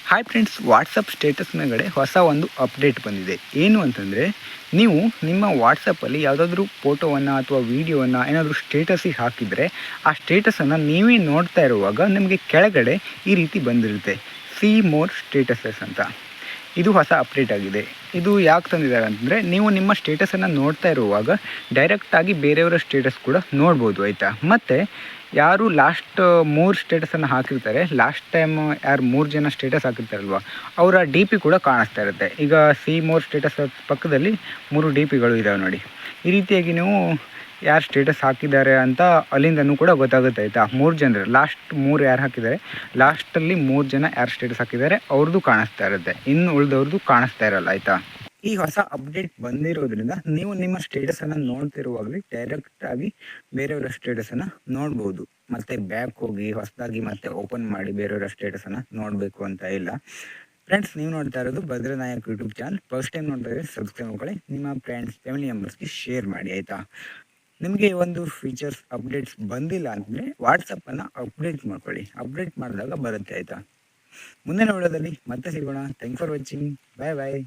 Hi friends, WhatsApp status ಮೇಲ್ಗಡೆ ಹೊಸ ಒಂದು ಅಪ್ಡೇಟ್ ಬಂದಿದೆ. ಏನು ಅಂತಂದರೆ, ನೀವು ನಿಮ್ಮ ವಾಟ್ಸಪ್ಪಲ್ಲಿ ಯಾವುದಾದ್ರೂ ಫೋಟೋವನ್ನು ಅಥವಾ ವೀಡಿಯೋವನ್ನು ಏನಾದರೂ ಸ್ಟೇಟಸಿಗೆ ಹಾಕಿದರೆ, ಆ ಸ್ಟೇಟಸನ್ನು ನೀವೇ ನೋಡ್ತಾ ಇರುವಾಗ ನಿಮಗೆ ಕೆಳಗಡೆ ಈ ರೀತಿ ಬಂದಿರುತ್ತೆ, ಸಿ ಮೋರ್ ಸ್ಟೇಟಸಸ್ ಅಂತ. ಇದು ಹೊಸ ಅಪ್ಡೇಟ್ ಆಗಿದೆ. ಇದು ಯಾಕೆ ತಂದಿದ್ದಾರೆ ಅಂತಂದರೆ, ನೀವು ನಿಮ್ಮ ಸ್ಟೇಟಸನ್ನು ನೋಡ್ತಾ ಇರುವಾಗ ಡೈರೆಕ್ಟಾಗಿ ಬೇರೆಯವರ ಸ್ಟೇಟಸ್ ಕೂಡ ನೋಡ್ಬೋದು, ಆಯಿತಾ. ಮತ್ತು ಯಾರು ಲಾಸ್ಟ್ 3 ಸ್ಟೇಟಸನ್ನು ಹಾಕಿರ್ತಾರೆ, ಲಾಸ್ಟ್ ಟೈಮ್ ಯಾರು 3 ಜನ ಸ್ಟೇಟಸ್ ಹಾಕಿರ್ತಾರಲ್ವ, ಅವರ ಡಿ ಪಿ ಕೂಡ ಕಾಣಿಸ್ತಾ ಇರುತ್ತೆ. ಈಗ ಸಿ ಮೋರ್ ಸ್ಟೇಟಸ್ ಪಕ್ಕದಲ್ಲಿ 3 ಡಿ ಪಿಗಳು ಇದ್ದಾವೆ ನೋಡಿ. ಈ ರೀತಿಯಾಗಿ ನೀವು ಯಾರು ಸ್ಟೇಟಸ್ ಹಾಕಿದ್ದಾರೆ ಅಂತ ಅಲ್ಲಿಂದನೂ ಕೂಡ ಗೊತ್ತಾಗುತ್ತೆ, ಆಯಿತಾ. 3 ಜನರು ಲಾಸ್ಟ್ 3 ಯಾರು ಹಾಕಿದ್ದಾರೆ, ಲಾಸ್ಟಲ್ಲಿ 3 ಜನ ಯಾರು ಸ್ಟೇಟಸ್ ಹಾಕಿದ್ದಾರೆ ಅವ್ರದ್ದು ಕಾಣಿಸ್ತಾ ಇರುತ್ತೆ, ಇನ್ನು ಉಳಿದವ್ರದ್ದು ಕಾಣಿಸ್ತಾ ಇರಲ್ಲ, ಆಯಿತಾ. ಈ ಹೊಸ ಅಪ್ಡೇಟ್ ಬಂದಿರೋದ್ರಿಂದ ನೀವು ನಿಮ್ಮ ಸ್ಟೇಟಸನ್ನು ನೋಡ್ತಿರುವಾಗಲೇ ಡೈರೆಕ್ಟಾಗಿ ಬೇರೆಯವರ ಸ್ಟೇಟಸನ್ನು ನೋಡ್ಬೋದು. ಮತ್ತು ಬ್ಯಾಕ್ ಹೋಗಿ ಹೊಸದಾಗಿ ಮತ್ತೆ ಓಪನ್ ಮಾಡಿ ಬೇರೆಯವರ ಸ್ಟೇಟಸನ್ನು ನೋಡಬೇಕು ಅಂತ ಇಲ್ಲ. ಫ್ರೆಂಡ್ಸ್, ನೀವು ನೋಡ್ತಾ ಇರೋದು ಭದ್ರನಾಯಕ್ ಯೂಟ್ಯೂಬ್ ಚಾನಲ್. ಫಸ್ಟ್ ಟೈಮ್ ನೋಡ್ತಾ ಇದ್ರೆ ಸಬ್ಸ್ಕ್ರೈಬ್ ಮಾಡ್ಕೊಳ್ಳಿ, ನಿಮ್ಮ ಫ್ರೆಂಡ್ಸ್ ಫ್ಯಾಮಿಲಿ ಮೆಂಬರ್ಸ್ಗೆ ಶೇರ್ ಮಾಡಿ, ಆಯಿತಾ. ನಿಮಗೆ ಒಂದು ಫೀಚರ್ಸ್ ಅಪ್ಡೇಟ್ಸ್ ಬಂದಿಲ್ಲ ಅಂದರೆ ವಾಟ್ಸಪ್ಪನ್ನು ಅಪ್ಡೇಟ್ ಮಾಡ್ಕೊಳ್ಳಿ, ಅಪ್ಡೇಟ್ ಮಾಡಿದಾಗ ಬರುತ್ತೆ, ಆಯಿತಾ. ಮುಂದಿನ ವಿಡಿಯೋದಲ್ಲಿ ಮತ್ತೆ ಸಿಗೋಣ. Thanks for watching. Bye bye.